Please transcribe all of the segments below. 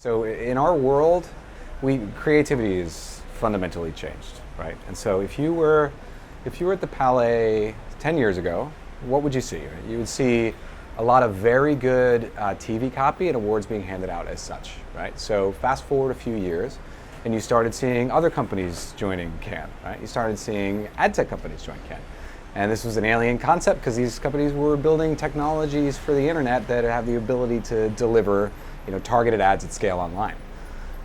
So in our world, creativity is fundamentally changed, right? And so if you were at the Palais 10 years ago, what would you see? You would see a lot of very good TV copy and awards being handed out as such, right? So fast forward a few years, and you started seeing other companies joining Cannes, right? You started seeing ad tech companies join Cannes. And this was an alien concept because these companies were building technologies for the internet that have the ability to deliver, targeted ads at scale online.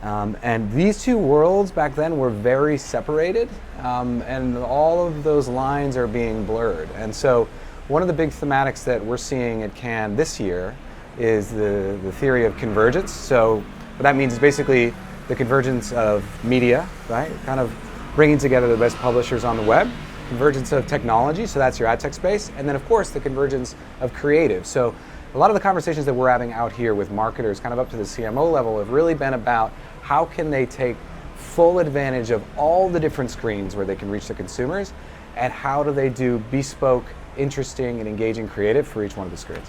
And these two worlds back then were very separated, and all of those lines are being blurred. And so one of the big thematics that we're seeing at Cannes this year is the theory of convergence. So what that means is basically the convergence of media, right? Kind of bringing together the best publishers on the web, convergence of technology, so that's your ad tech space, and then of course the convergence of creative. So a lot of the conversations that we're having out here with marketers, kind of up to the CMO level, have really been about how can they take full advantage of all the different screens where they can reach the consumers, and how do they do bespoke, interesting, and engaging creative for each one of the screens.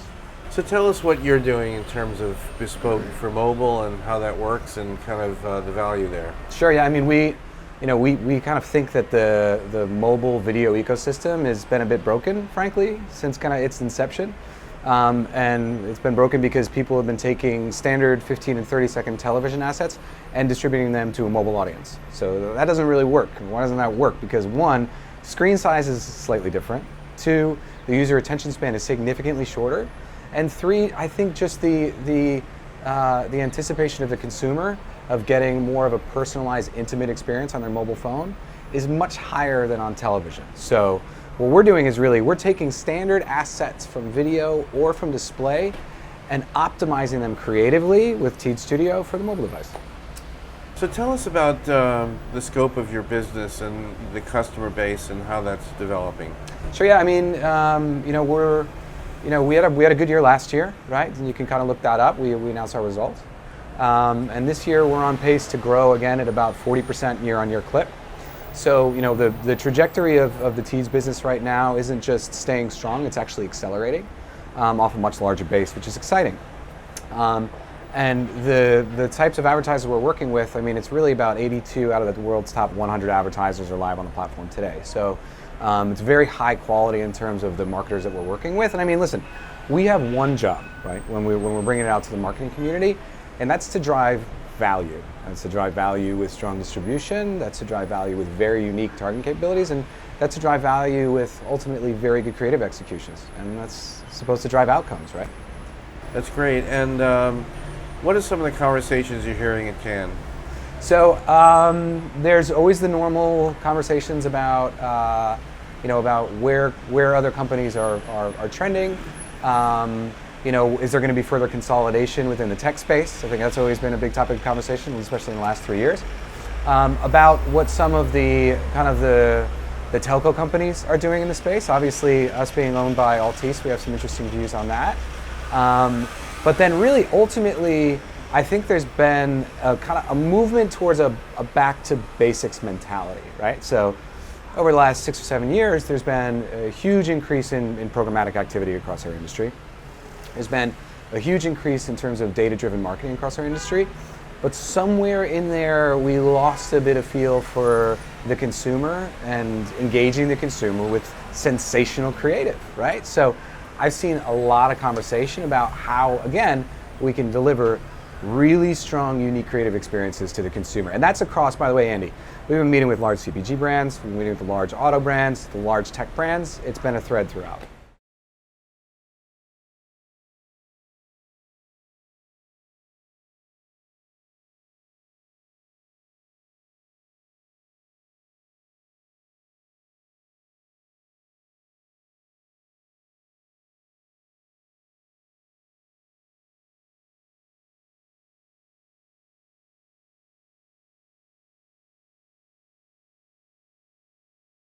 So tell us what you're doing in terms of bespoke for mobile and how that works and kind of the value there. Sure, yeah, I mean, we kind of think that the mobile video ecosystem has been a bit broken, frankly, since kind of its inception. And it's been broken because people have been taking standard 15 and 30-second television assets and distributing them to a mobile audience. So that doesn't really work. Why doesn't that work? Because one, screen size is slightly different. Two, the user attention span is significantly shorter. And three, I think just the anticipation of the consumer of getting more of a personalized, intimate experience on their mobile phone is much higher than on television. So what we're doing is we're taking standard assets from video or from display and optimizing them creatively with Teads Studio for the mobile device. So tell us about the scope of your business and the customer base and how that's developing. Sure, yeah, I mean, we had a good year last year, right? And you can kind of look that up. We announced our results. And this year we're on pace to grow again at about 40% year-on-year clip. So the trajectory of the Teads business right now isn't just staying strong, it's actually accelerating off a much larger base, which is exciting. And the types of advertisers we're working with, I mean, it's really about 82 out of the world's top 100 advertisers are live on the platform today. So it's very high quality in terms of the marketers that we're working with. And I mean, listen, we have one job, right, when we're bringing it out to the marketing community, and that's to drive value. That's to drive value with strong distribution, that's to drive value with very unique targeting capabilities, and that's to drive value with ultimately very good creative executions. And that's supposed to drive outcomes, right? That's great. And what are some of the conversations you're hearing at Cannes? So there's always the normal conversations about about where other companies are trending. Is there going to be further consolidation within the tech space? I think that's always been a big topic of conversation, especially in the last 3 years. About what some of the telco companies are doing in the space. Obviously, us being owned by Altice, we have some interesting views on that. But then really, ultimately, I think there's been a kind of a movement towards a back to basics mentality, right? So over the last 6 or 7 years, there's been a huge increase in programmatic activity across our industry. There's been a huge increase in terms of data-driven marketing across our industry, but somewhere in there we lost a bit of feel for the consumer and engaging the consumer with sensational creative, right? So I've seen a lot of conversation about how, again, we can deliver really strong, unique creative experiences to the consumer. And that's across, by the way, Andy, we've been meeting with large CPG brands, we've been meeting with the large auto brands, the large tech brands. It's been a thread throughout.